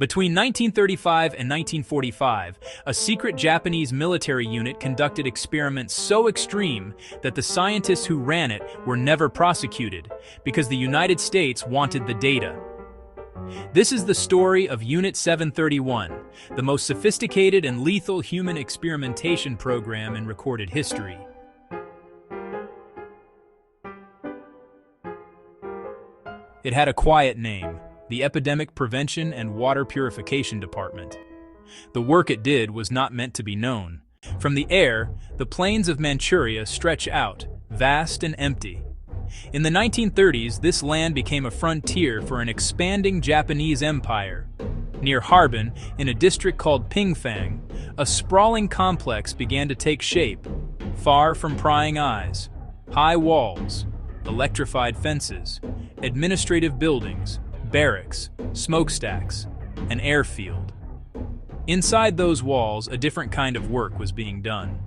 Between 1935 and 1945, a secret Japanese military unit conducted experiments so extreme that the scientists who ran it were never prosecuted because the United States wanted the data. This is the story of Unit 731, the most sophisticated and lethal human experimentation program in recorded history. It had a quiet name: the Epidemic Prevention and Water Purification Department. The work it did was not meant to be known. From the air, the plains of Manchuria stretch out, vast and empty. In the 1930s, this land became a frontier for an expanding Japanese empire. Near Harbin, in a district called Pingfang, a sprawling complex began to take shape, far from prying eyes. High walls, electrified fences, administrative buildings, barracks, smokestacks, an airfield. Inside those walls, a different kind of work was being done.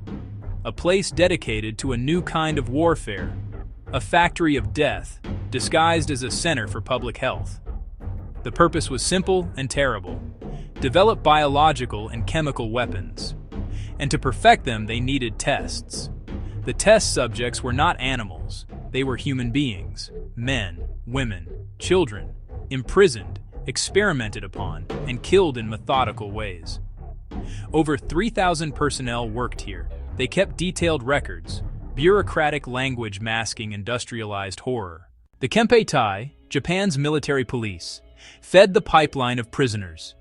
A place dedicated to a new kind of warfare, a factory of death, disguised as a center for public health. The purpose was simple and terrible: develop biological and chemical weapons. And to perfect them, they needed tests. The test subjects were not animals, they were human beings, men, women, children, imprisoned, experimented upon, and killed in methodical ways. Over 3,000 personnel worked here. They kept detailed records, bureaucratic language masking industrialized horror. The Kempeitai, Japan's military police, fed the pipeline of prisoners.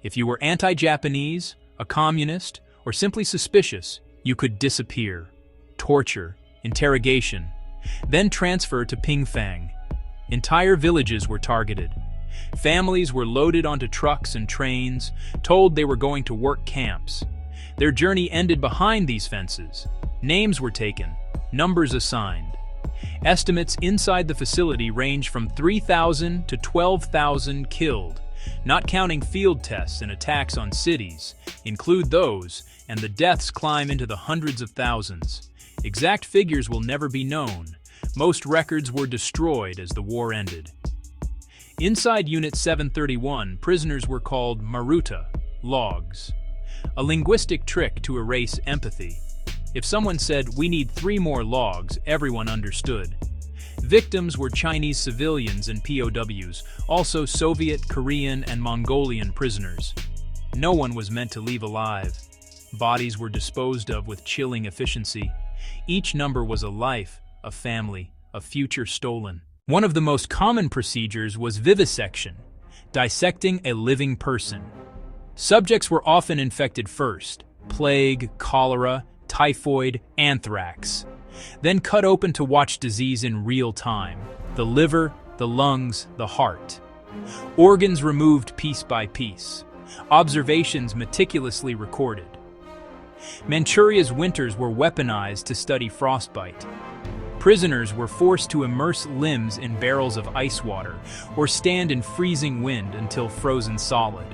If you were anti-Japanese, a communist, or simply suspicious, you could disappear. Torture, interrogation, then transfer to Pingfang. Entire villages were targeted. Families were loaded onto trucks and trains, told they were going to work camps. Their journey ended behind these fences. Names were taken, numbers assigned. Estimates inside the facility range from 3,000 to 12,000 killed, not counting field tests and attacks on cities. Include those, and the deaths climb into the hundreds of thousands. Exact figures will never be known. Most records were destroyed as the war ended. Inside Unit 731, prisoners were called maruta, logs, a linguistic trick to erase empathy. If someone said, "We need 3 more logs," everyone understood. Victims were Chinese civilians and POWs, also Soviet, Korean, and Mongolian prisoners. No one was meant to leave alive. Bodies were disposed of with chilling efficiency. Each number was a life, a family, a future stolen. One of the most common procedures was vivisection, dissecting a living person. Subjects were often infected first: plague, cholera, typhoid, anthrax. Then cut open to watch disease in real time: the liver, the lungs, the heart. Organs removed piece by piece. Observations meticulously recorded. Manchuria's winters were weaponized to study frostbite. Prisoners were forced to immerse limbs in barrels of ice water or stand in freezing wind until frozen solid.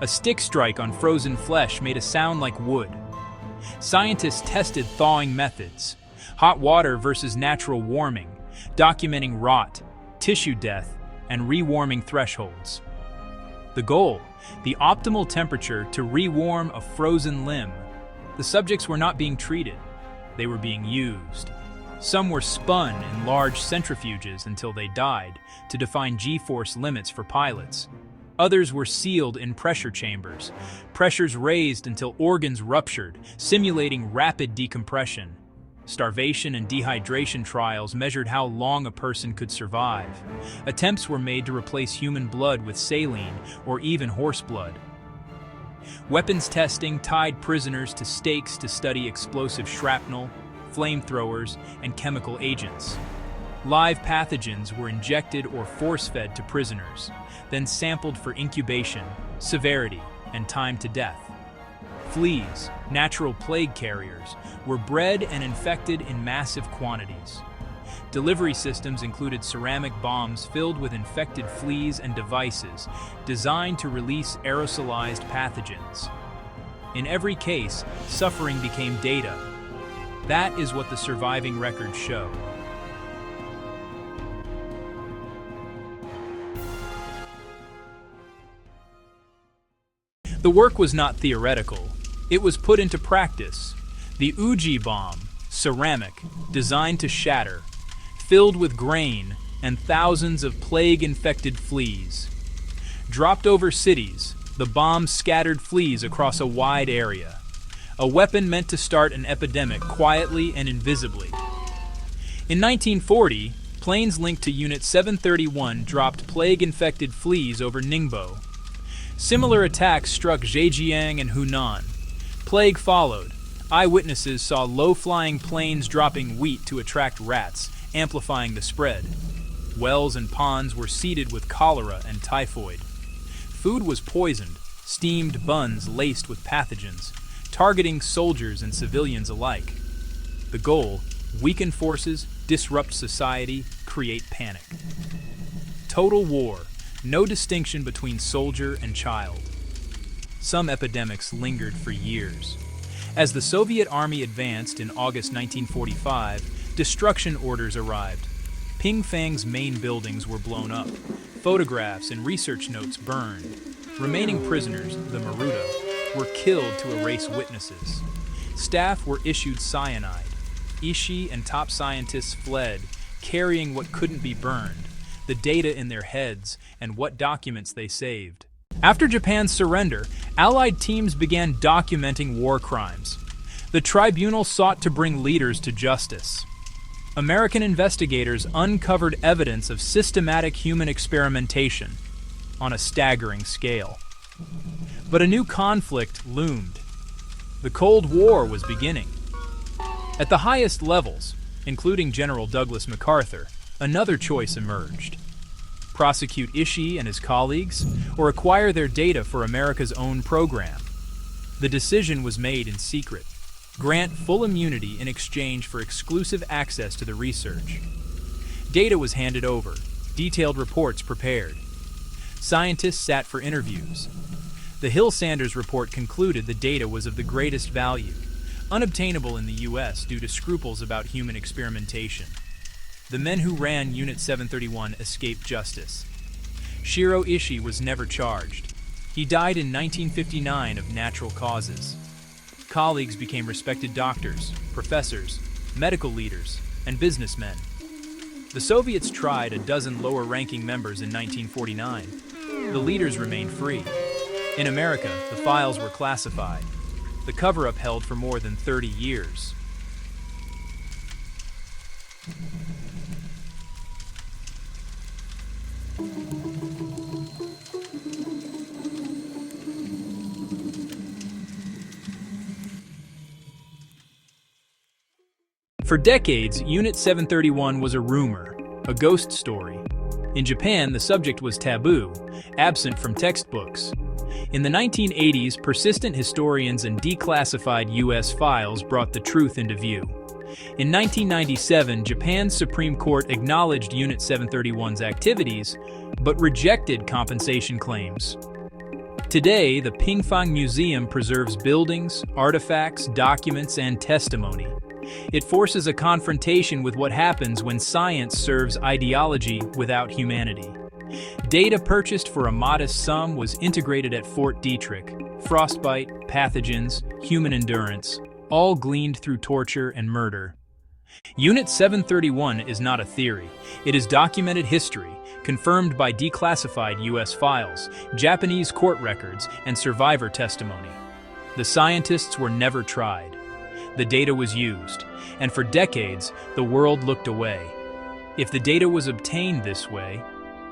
A stick strike on frozen flesh made a sound like wood. Scientists tested thawing methods, hot water versus natural warming, documenting rot, tissue death, and rewarming thresholds. The goal: the optimal temperature to rewarm a frozen limb. The subjects were not being treated, they were being used. Some were spun in large centrifuges until they died, to define G-force limits for pilots. Others were sealed in pressure chambers, pressures raised until organs ruptured, simulating rapid decompression. Starvation and dehydration trials measured how long a person could survive. Attempts were made to replace human blood with saline or even horse blood. Weapons testing tied prisoners to stakes to study explosive shrapnel, flamethrowers, and chemical agents. Live pathogens were injected or force-fed to prisoners, then sampled for incubation, severity, and time to death. Fleas, natural plague carriers, were bred and infected in massive quantities. Delivery systems included ceramic bombs filled with infected fleas and devices designed to release aerosolized pathogens. In every case, suffering became data. That is what the surviving records show. The work was not theoretical. It was put into practice. The Uji bomb, ceramic, designed to shatter, filled with grain and thousands of plague-infected fleas. Dropped over cities, the bomb scattered fleas across a wide area. A weapon meant to start an epidemic quietly and invisibly. In 1940, planes linked to Unit 731 dropped plague-infected fleas over Ningbo. Similar attacks struck Zhejiang and Hunan. Plague followed. Eyewitnesses saw low-flying planes dropping wheat to attract rats, amplifying the spread. Wells and ponds were seeded with cholera and typhoid. Food was poisoned, steamed buns laced with pathogens, targeting soldiers and civilians alike. The goal: weaken forces, disrupt society, create panic. Total war, no distinction between soldier and child. Some epidemics lingered for years. As the Soviet army advanced in August 1945, destruction orders arrived. Pingfang's main buildings were blown up. Photographs and research notes burned. Remaining prisoners, the Maruto, were killed to erase witnesses. Staff were issued cyanide. Ishii and top scientists fled, carrying what couldn't be burned, the data in their heads, and what documents they saved. After Japan's surrender, Allied teams began documenting war crimes. The tribunal sought to bring leaders to justice. American investigators uncovered evidence of systematic human experimentation on a staggering scale. But a new conflict loomed. The Cold War was beginning. At the highest levels, including General Douglas MacArthur, another choice emerged. Prosecute Ishii and his colleagues, or acquire their data for America's own program. The decision was made in secret. Grant full immunity in exchange for exclusive access to the research. Data was handed over, detailed reports prepared. Scientists sat for interviews. The Hill-Sanders report concluded the data was of the greatest value, unobtainable in the U.S. due to scruples about human experimentation. The men who ran Unit 731 escaped justice. Shiro Ishii was never charged. He died in 1959 of natural causes. Colleagues became respected doctors, professors, medical leaders, and businessmen. The Soviets tried a dozen lower-ranking members in 1949. The leaders remained free. In America, the files were classified. The cover-up held for more than 30 years. For decades, Unit 731 was a rumor, a ghost story. In Japan, the subject was taboo, absent from textbooks. In the 1980s, persistent historians and declassified U.S. files brought the truth into view. In 1997, Japan's Supreme Court acknowledged Unit 731's activities, but rejected compensation claims. Today, the Pingfang Museum preserves buildings, artifacts, documents, and testimony. It forces a confrontation with what happens when science serves ideology without humanity. Data purchased for a modest sum was integrated at Fort Detrick. Frostbite, pathogens, human endurance, all gleaned through torture and murder. Unit 731 is not a theory. It is documented history, confirmed by declassified U.S. files, Japanese court records, and survivor testimony. The scientists were never tried. The data was used, and for decades, the world looked away. If the data was obtained this way,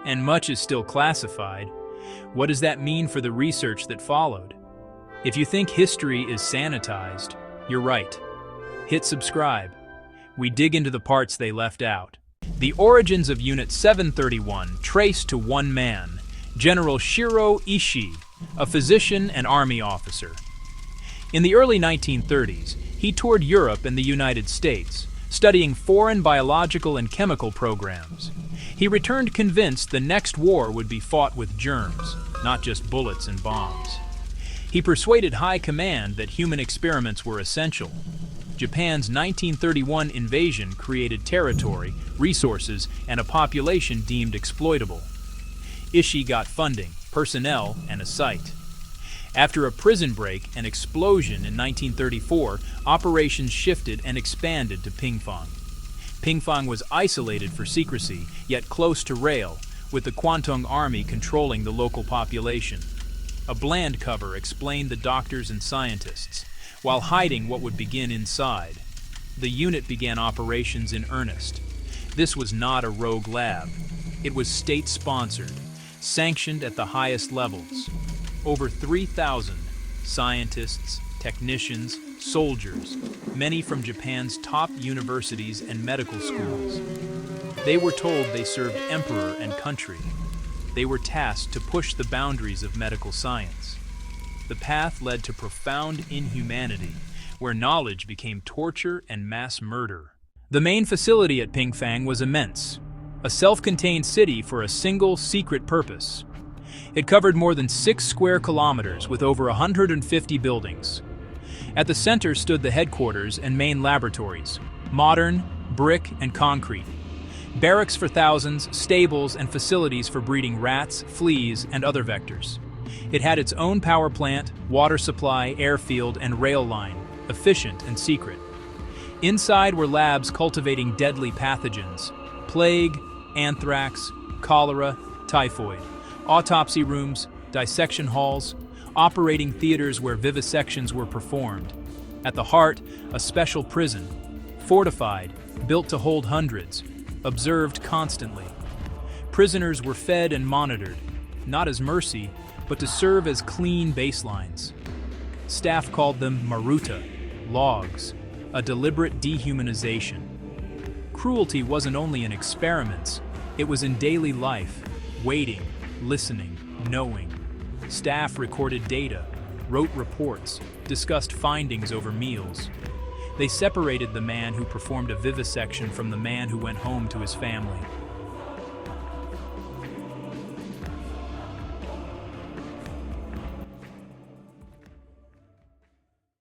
and much is still classified, what does that mean for the research that followed? If you think history is sanitized, you're right. Hit subscribe. We dig into the parts they left out. The origins of Unit 731 trace to one man, General Shiro Ishii, a physician and army officer. In the early 1930s, he toured Europe and the United States, studying foreign biological and chemical programs. He returned convinced the next war would be fought with germs, not just bullets and bombs. He persuaded high command that human experiments were essential. Japan's 1931 invasion created territory, resources, and a population deemed exploitable. Ishii got funding, personnel, and a site. After a prison break and explosion in 1934, operations shifted and expanded to Pingfang. Pingfang was isolated for secrecy, yet close to rail, with the Kwantung Army controlling the local population. A bland cover explained the doctors and scientists, while hiding what would begin inside. The unit began operations in earnest. This was not a rogue lab. It was state-sponsored, sanctioned at the highest levels. Over 3,000 scientists, technicians, soldiers, many from Japan's top universities and medical schools. They were told they served emperor and country. They were tasked to push the boundaries of medical science. The path led to profound inhumanity, where knowledge became torture and mass murder. The main facility at Pingfang was immense, a self-contained city for a single secret purpose. It covered more than 6 square kilometers with over 150 buildings. At the center stood the headquarters and main laboratories, modern, brick, and concrete. Barracks for thousands, stables, and facilities for breeding rats, fleas, and other vectors. It had its own power plant, water supply, airfield, and rail line, efficient and secret. Inside were labs cultivating deadly pathogens, plague, anthrax, cholera, typhoid, autopsy rooms, dissection halls, operating theaters where vivisections were performed. At the heart, a special prison, fortified, built to hold hundreds, observed constantly. Prisoners were fed and monitored, not as mercy, but to serve as clean baselines. Staff called them maruta, logs, a deliberate dehumanization. Cruelty wasn't only in experiments, it was in daily life, waiting, listening, knowing. Staff recorded data, wrote reports, discussed findings over meals. They separated the man who performed a vivisection from the man who went home to his family.